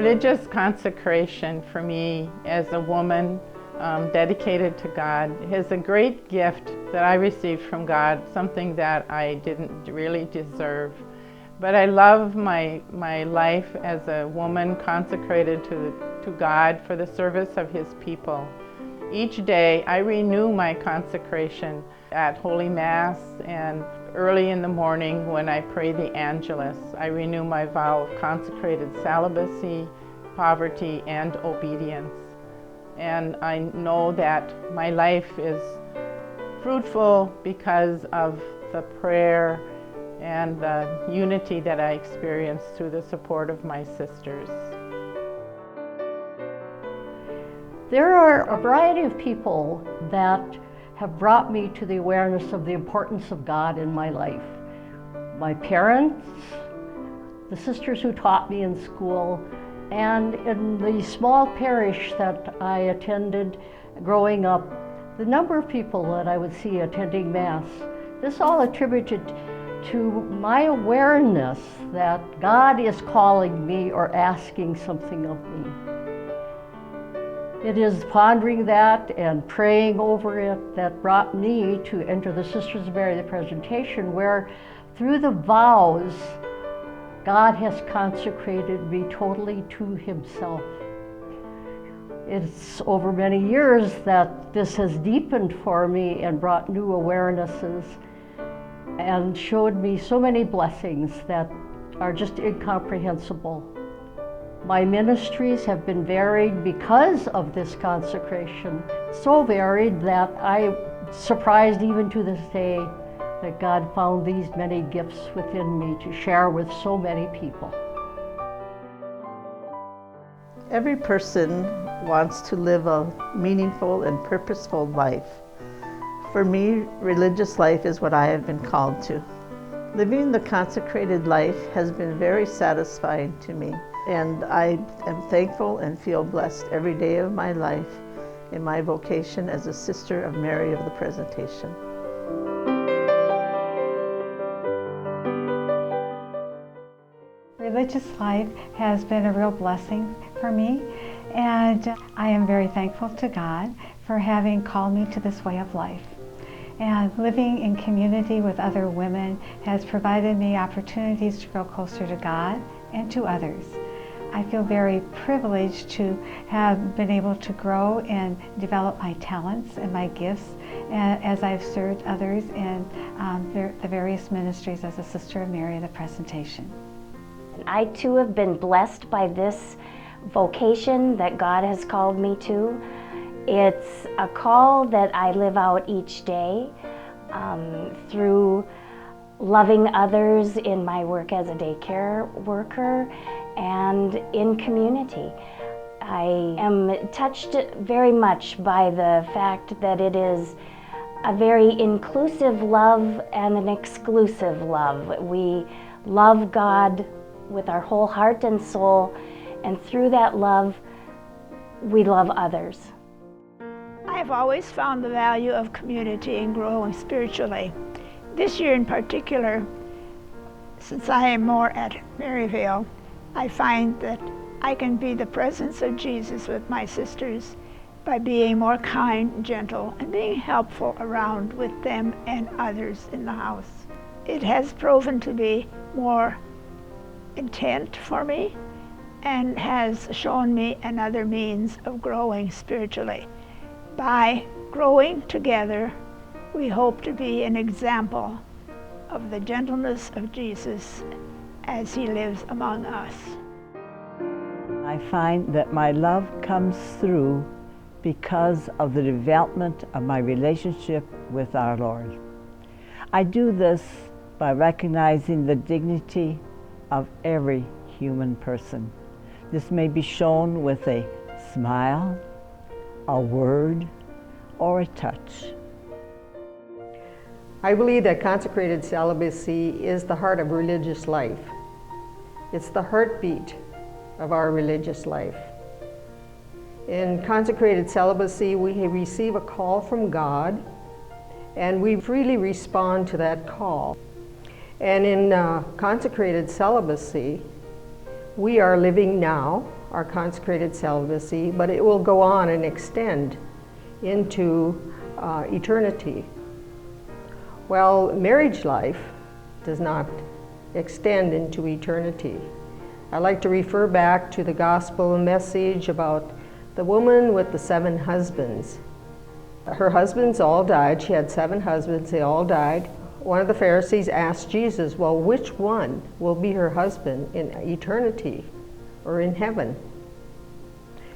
Religious consecration for me as a woman dedicated to God is a great gift that I received from God, something that I didn't really deserve. But I love my life as a woman consecrated to God for the service of His people. Each day I renew my consecration at Holy Mass and early in the morning when I pray the Angelus. I renew my vow of consecrated celibacy, poverty, and obedience. And I know that my life is fruitful because of the prayer and the unity that I experience through the support of my sisters. There are a variety of people that have brought me to the awareness of the importance of God in my life. My parents, the sisters who taught me in school, and in the small parish that I attended growing up, the number of people that I would see attending Mass, this all attributed to my awareness that God is calling me or asking something of me. It is pondering that and praying over it that brought me to enter the Sisters of Mary the Presentation, where through the vows, God has consecrated me totally to Himself. It's over many years that this has deepened for me and brought new awarenesses and showed me so many blessings that are just incomprehensible. My ministries have been varied because of this consecration, so varied that I'm surprised even to this day that God found these many gifts within me to share with so many people. Every person wants to live a meaningful and purposeful life. For me, religious life is what I have been called to. Living the consecrated life has been very satisfying to me, and I am thankful and feel blessed every day of my life in my vocation as a Sister of Mary of the Presentation. Religious life has been a real blessing for me, and I am very thankful to God for having called me to this way of life. And living in community with other women has provided me opportunities to grow closer to God and to others. I feel very privileged to have been able to grow and develop my talents and my gifts as I've served others in the various ministries as a Sister of Mary of the Presentation. I too have been blessed by this vocation that God has called me to. It's a call that I live out each day through loving others in my work as a daycare worker and in community. I am touched very much by the fact that it is a very inclusive love and an exclusive love. We love God with our whole heart and soul, and through that love, we love others. I've always found the value of community and growing spiritually. This year in particular, since I am more at Maryvale, I find that I can be the presence of Jesus with my sisters by being more kind, gentle, and being helpful around with them and others in the house. It has proven to be more intent for me and has shown me another means of growing spiritually. By growing together, we hope to be an example of the gentleness of Jesus as He lives among us. I find that my love comes through because of the development of my relationship with our Lord. I do this by recognizing the dignity of every human person. This may be shown with a smile, a word, or a touch. I believe that consecrated celibacy is the heart of religious life. It's the heartbeat of our religious life. In consecrated celibacy, we receive a call from God, and we freely respond to that call. And in consecrated celibacy, we are living now our consecrated celibacy, but it will go on and extend into eternity. Well, marriage life does not extend into eternity. I like to refer back to the gospel message about the woman with the 7 husbands. Her husbands all died. She had 7 husbands, they all died. One of the Pharisees asked Jesus, well, which one will be her husband in eternity or in heaven?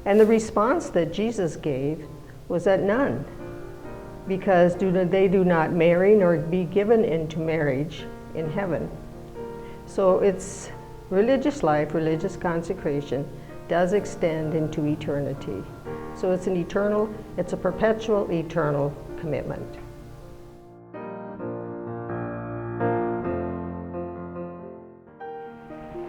And the response that Jesus gave was that none, because they do not marry nor be given into marriage in heaven. So it's religious life, religious consecration does extend into eternity. So it's it's a perpetual, eternal commitment.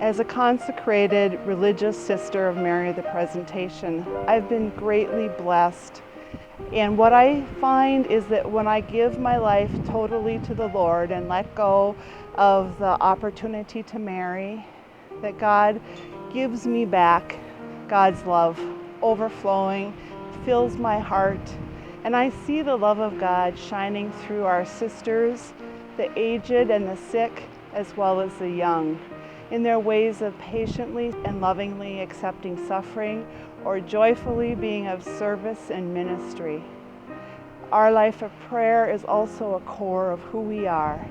As a consecrated religious sister of Mary of the Presentation, I've been greatly blessed. And what I find is that when I give my life totally to the Lord and let go of the opportunity to marry, that God gives me back God's love, overflowing, fills my heart. And I see the love of God shining through our sisters, the aged and the sick, as well as the young, in their ways of patiently and lovingly accepting suffering or joyfully being of service and ministry. Our life of prayer is also a core of who we are.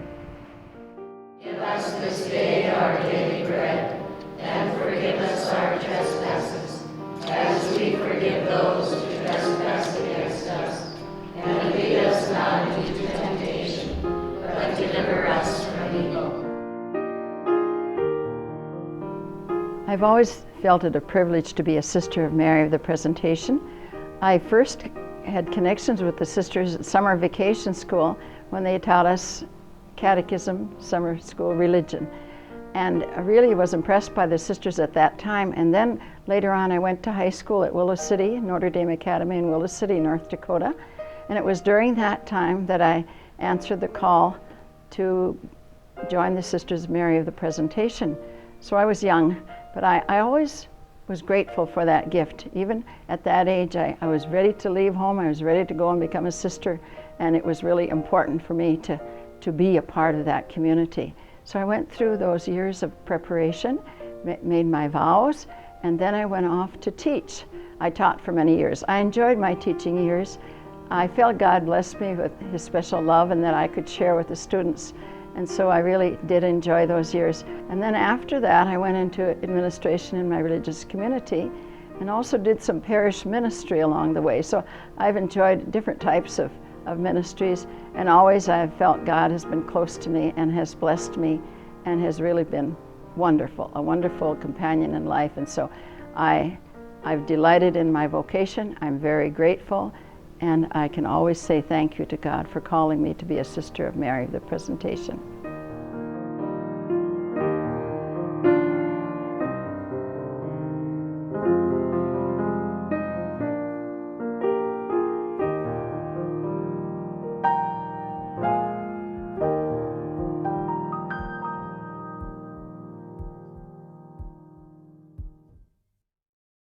Give us this day our daily bread, and forgive us our trespasses, as we forgive those who trespass against us. And lead us not into temptation, but deliver us from evil. I've always felt it a privilege to be a Sister of Mary of the Presentation. I first had connections with the sisters at summer vacation school when they taught us catechism, summer school religion. And I really was impressed by the sisters at that time. And then later on I went to high school at Willow City, Notre Dame Academy in Willow City, North Dakota. And it was during that time that I answered the call to join the Sisters of Mary of the Presentation. So I was young, but I always was grateful for that gift. Even at that age, I was ready to leave home. I was ready to go and become a sister, and it was really important for me to be a part of that community. So I went through those years of preparation, made my vows, and then I went off to teach. I taught for many years. I enjoyed my teaching years. I felt God blessed me with His special love and that I could share with the students. And so I really did enjoy those years. And then after that, I went into administration in my religious community and also did some parish ministry along the way. So I've enjoyed different types of ministries, and always I've felt God has been close to me and has blessed me and has really been wonderful, a wonderful companion in life. And so I've delighted in my vocation. I'm very grateful, and I can always say thank you to God for calling me to be a Sister of Mary of the Presentation.